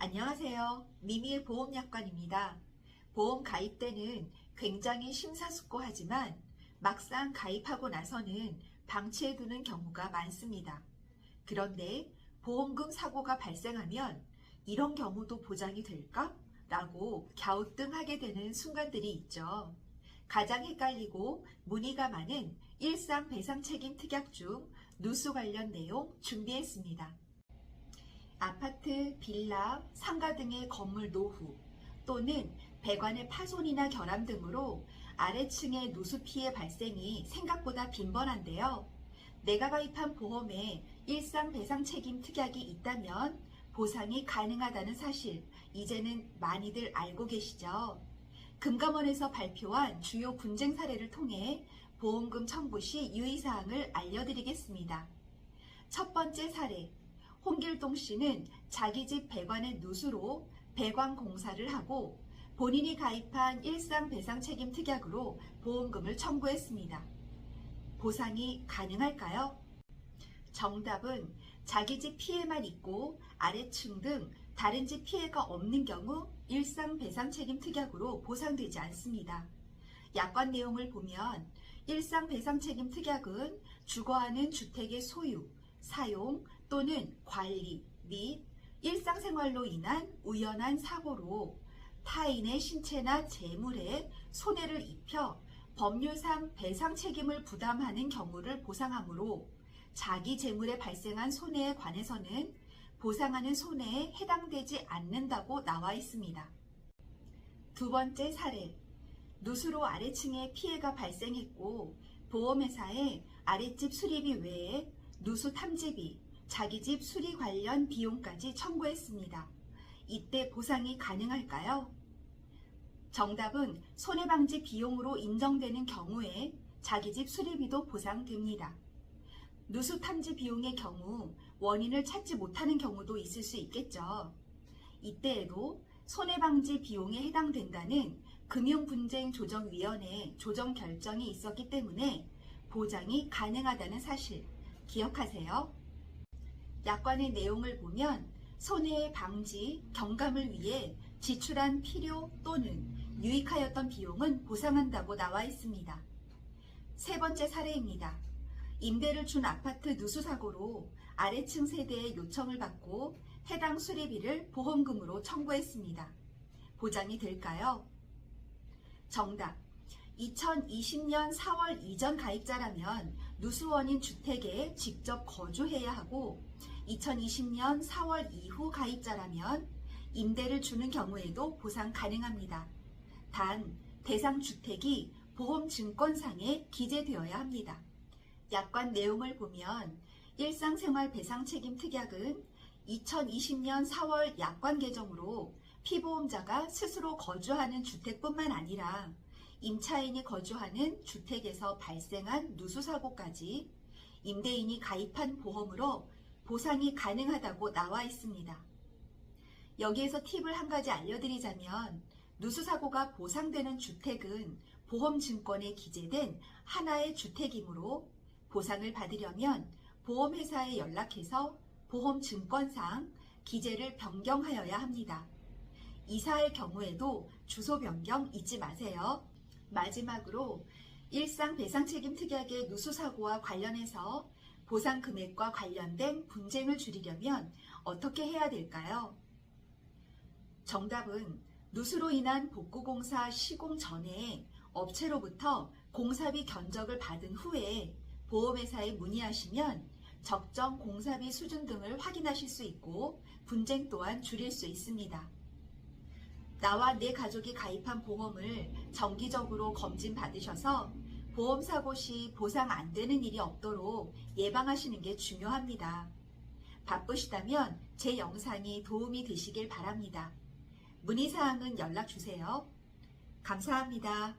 안녕하세요. 미미의 보험약관입니다. 보험 가입 때는 굉장히 심사숙고하지만 막상 가입하고 나서는 방치해두는 경우가 많습니다. 그런데 보험금 사고가 발생하면 이런 경우도 보장이 될까? 라고 갸우뚱하게 되는 순간들이 있죠. 가장 헷갈리고 문의가 많은 일상배상책임특약 중 누수 관련 내용 준비했습니다. 아파트, 빌라, 상가 등의 건물 노후 또는 배관의 파손이나 결함 등으로 아래층의 누수 피해 발생이 생각보다 빈번한데요. 내가 가입한 보험에 일상배상책임특약이 있다면 보상이 가능하다는 사실 이제는 많이들 알고 계시죠? 금감원에서 발표한 주요 분쟁 사례를 통해 보험금 청구 시 유의사항을 알려드리겠습니다. 첫 번째 사례, 홍길동 씨는 자기 집 배관의 누수로 배관 공사를 하고 본인이 가입한 일상배상책임특약으로 보험금을 청구했습니다. 보상이 가능할까요? 정답은 자기 집 피해만 있고 아래층 등 다른 집 피해가 없는 경우 일상배상책임특약으로 보상되지 않습니다. 약관 내용을 보면 일상배상책임특약은 주거하는 주택의 소유, 사용 또는 관리 및 일상생활로 인한 우연한 사고로 타인의 신체나 재물에 손해를 입혀 법률상 배상 책임을 부담하는 경우를 보상하므로 자기 재물에 발생한 손해에 관해서는 보상하는 손해에 해당되지 않는다고 나와 있습니다. 두 번째 사례, 누수로 아래층에 피해가 발생했고 보험회사에 아랫집 수리비 외에 누수 탐지비, 자기 집 수리 관련 비용까지 청구했습니다. 이때 보상이 가능할까요? 정답은 손해방지 비용으로 인정되는 경우에 자기 집 수리비도 보상됩니다. 누수 탐지 비용의 경우 원인을 찾지 못하는 경우도 있을 수 있겠죠. 이때에도 손해방지 비용에 해당된다는 금융분쟁조정위원회 조정 결정이 있었기 때문에 보장이 가능하다는 사실 기억하세요. 약관의 내용을 보면 손해 방지, 경감을 위해 지출한 필요 또는 유익하였던 비용은 보상한다고 나와 있습니다. 세 번째 사례입니다. 임대를 준 아파트 누수 사고로 아래층 세대의 요청을 받고 해당 수리비를 보험금으로 청구했습니다. 보장이 될까요? 정답. 2020년 4월 이전 가입자라면 누수 원인 주택에 직접 거주해야 하고 2020년 4월 이후 가입자라면 임대를 주는 경우에도 보상 가능합니다. 단 대상 주택이 보험증권상에 기재되어야 합니다. 약관 내용을 보면 일상생활배상책임특약은 2020년 4월 약관 개정으로 피보험자가 스스로 거주하는 주택뿐만 아니라 임차인이 거주하는 주택에서 발생한 누수사고까지 임대인이 가입한 보험으로 보상이 가능하다고 나와 있습니다. 여기에서 팁을 한 가지 알려드리자면 누수사고가 보상되는 주택은 보험증권에 기재된 하나의 주택이므로 보상을 받으려면 보험회사에 연락해서 보험증권상 기재를 변경하여야 합니다. 이사할 경우에도 주소 변경 잊지 마세요. 마지막으로 일상배상책임특약의 누수사고와 관련해서 보상 금액과 관련된 분쟁을 줄이려면 어떻게 해야 될까요? 정답은 누수로 인한 복구공사 시공 전에 업체로부터 공사비 견적을 받은 후에 보험회사에 문의하시면 적정 공사비 수준 등을 확인하실 수 있고 분쟁 또한 줄일 수 있습니다. 나와 내 가족이 가입한 보험을 정기적으로 검진받으셔서 보험사고 시 보상 안 되는 일이 없도록 예방하시는 게 중요합니다. 바쁘시다면 제 영상이 도움이 되시길 바랍니다. 문의사항은 연락주세요. 감사합니다.